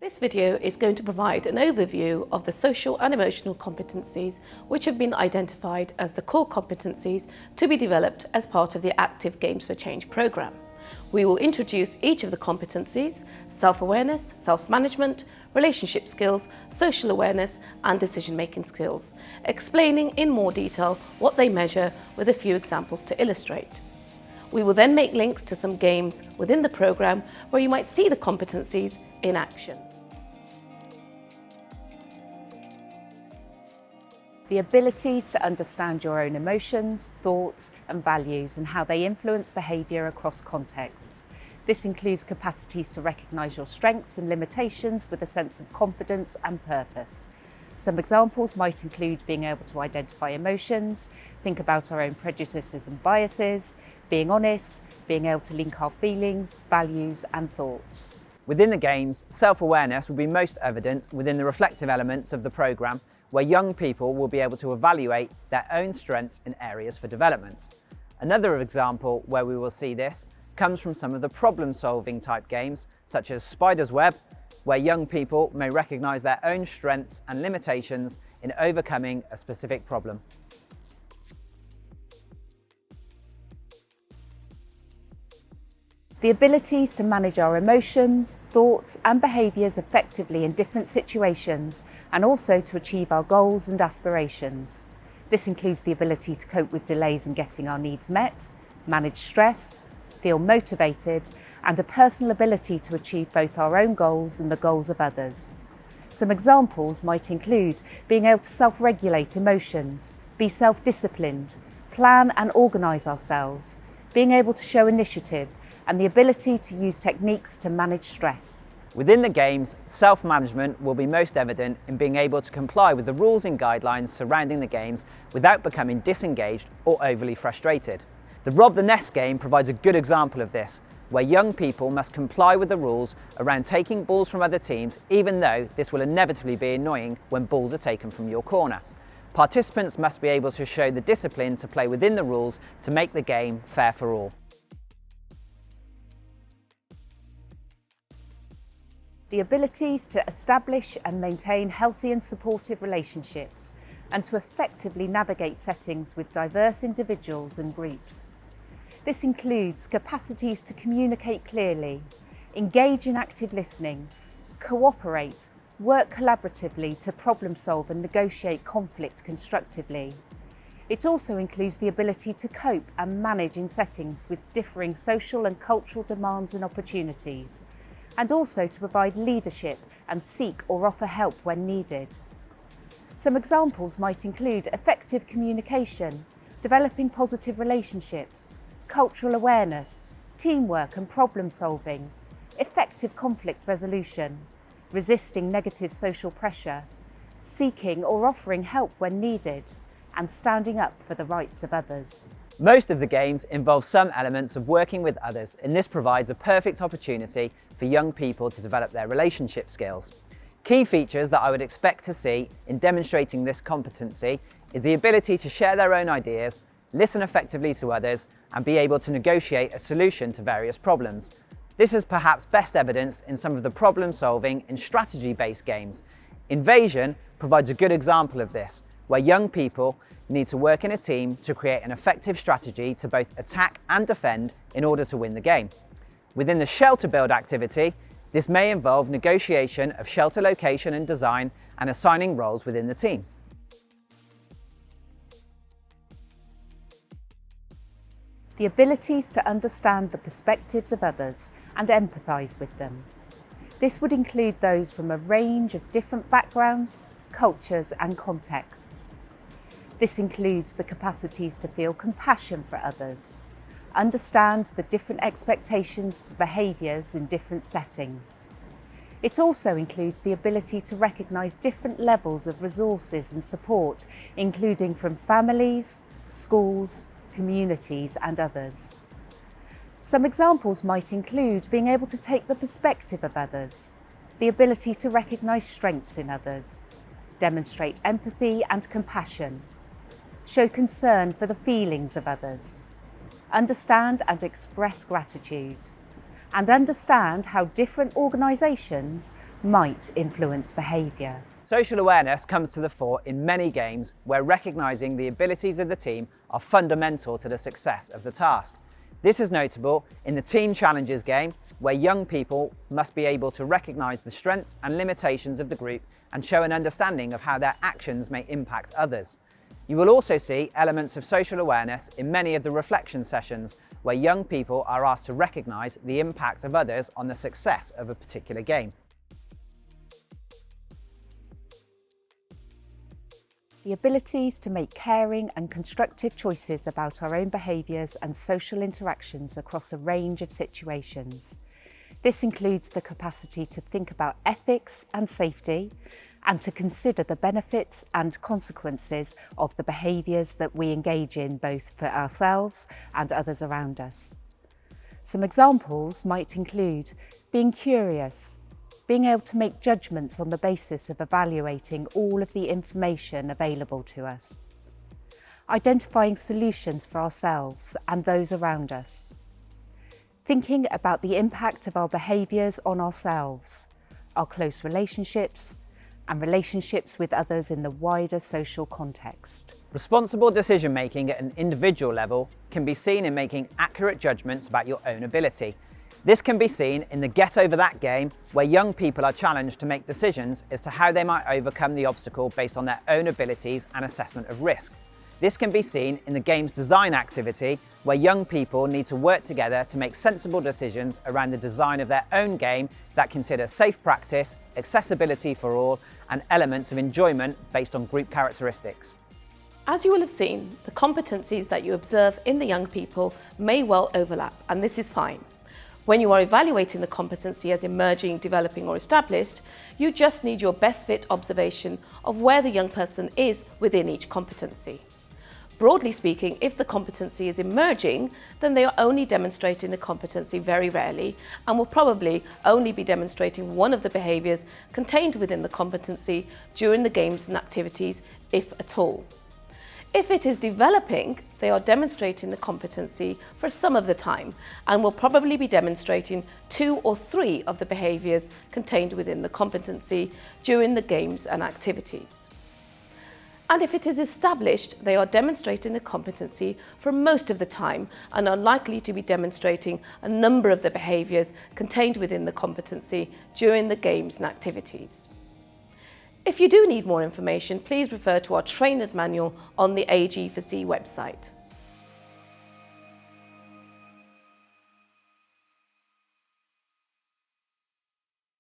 This video is going to provide an overview of the social and emotional competencies which have been identified as the core competencies to be developed as part of the Active Games for Change programme. We will introduce each of the competencies: self-awareness, self-management, relationship skills, social awareness and decision-making skills, explaining in more detail what they measure with a few examples to illustrate. We will then make links to some games within the programme where you might see the competencies in action. The abilities to understand your own emotions, thoughts and values and how they influence behaviour across contexts. This includes capacities to recognise your strengths and limitations with a sense of confidence and purpose. Some examples might include being able to identify emotions, think about our own prejudices and biases, being honest, being able to link our feelings, values and thoughts. Within the games, self-awareness will be most evident within the reflective elements of the programme, where young people will be able to evaluate their own strengths and areas for development. Another example where we will see this comes from some of the problem-solving type games, such as Spider's Web, where young people may recognise their own strengths and limitations in overcoming a specific problem. The abilities to manage our emotions, thoughts and behaviours effectively in different situations, and also to achieve our goals and aspirations. This includes the ability to cope with delays in getting our needs met, manage stress, feel motivated, and a personal ability to achieve both our own goals and the goals of others. Some examples might include being able to self-regulate emotions, be self-disciplined, plan and organise ourselves, being able to show initiative, and the ability to use techniques to manage stress. Within the games, self-management will be most evident in being able to comply with the rules and guidelines surrounding the games without becoming disengaged or overly frustrated. The Rob the Nest game provides a good example of this, where young people must comply with the rules around taking balls from other teams, even though this will inevitably be annoying when balls are taken from your corner. Participants must be able to show the discipline to play within the rules to make the game fair for all. The abilities to establish and maintain healthy and supportive relationships, and to effectively navigate settings with diverse individuals and groups. This includes capacities to communicate clearly, engage in active listening, cooperate, work collaboratively to problem solve and negotiate conflict constructively. It also includes the ability to cope and manage in settings with differing social and cultural demands and opportunities, and also to provide leadership and seek or offer help when needed. Some examples might include effective communication, developing positive relationships, cultural awareness, teamwork and problem solving, effective conflict resolution, resisting negative social pressure, seeking or offering help when needed, and standing up for the rights of others. Most of the games involve some elements of working with others, and this provides a perfect opportunity for young people to develop their relationship skills. Key features that I would expect to see in demonstrating this competency is the ability to share their own ideas, listen effectively to others, and be able to negotiate a solution to various problems. This is perhaps best evidenced in some of the problem-solving and strategy-based games. Invasion provides a good example of this, where young people need to work in a team to create an effective strategy to both attack and defend in order to win the game. Within the shelter build activity, this may involve negotiation of shelter location and design and assigning roles within the team. The abilities to understand the perspectives of others and empathise with them. This would include those from a range of different backgrounds, cultures and contexts. This includes the capacities to feel compassion for others, understand the different expectations for behaviours in different settings. It also includes the ability to recognise different levels of resources and support, including from families, schools, communities and others. Some examples might include being able to take the perspective of others, the ability to recognise strengths in others, demonstrate empathy and compassion, show concern for the feelings of others, understand and express gratitude, and understand how different organisations might influence behaviour. Social awareness comes to the fore in many games where recognising the abilities of the team are fundamental to the success of the task. This is notable in the Team Challenges game, where young people must be able to recognise the strengths and limitations of the group and show an understanding of how their actions may impact others. You will also see elements of social awareness in many of the reflection sessions, where young people are asked to recognise the impact of others on the success of a particular game. The abilities to make caring and constructive choices about our own behaviours and social interactions across a range of situations. This includes the capacity to think about ethics and safety, and to consider the benefits and consequences of the behaviours that we engage in, both for ourselves and others around us. Some examples might include being curious, being able to make judgments on the basis of evaluating all of the information available to us, identifying solutions for ourselves and those around us, thinking about the impact of our behaviours on ourselves, our close relationships, and relationships with others in the wider social context. Responsible decision making at an individual level can be seen in making accurate judgments about your own ability. This can be seen in the Get Over That game, where young people are challenged to make decisions as to how they might overcome the obstacle based on their own abilities and assessment of risk. This can be seen in the game's design activity, where young people need to work together to make sensible decisions around the design of their own game that consider safe practice, accessibility for all, and elements of enjoyment based on group characteristics. As you will have seen, the competencies that you observe in the young people may well overlap, and this is fine. When you are evaluating the competency as emerging, developing or established, you just need your best fit observation of where the young person is within each competency. Broadly speaking, if the competency is emerging, then they are only demonstrating the competency very rarely and will probably only be demonstrating one of the behaviours contained within the competency during the games and activities, if at all. If it is developing, they are demonstrating the competency for some of the time and will probably be demonstrating 2 or 3 of the behaviours contained within the competency during the games and activities. And if it is established, they are demonstrating the competency for most of the time and are likely to be demonstrating a number of the behaviours contained within the competency during the games and activities. If you do need more information, please refer to our trainer's manual on the AG4C website.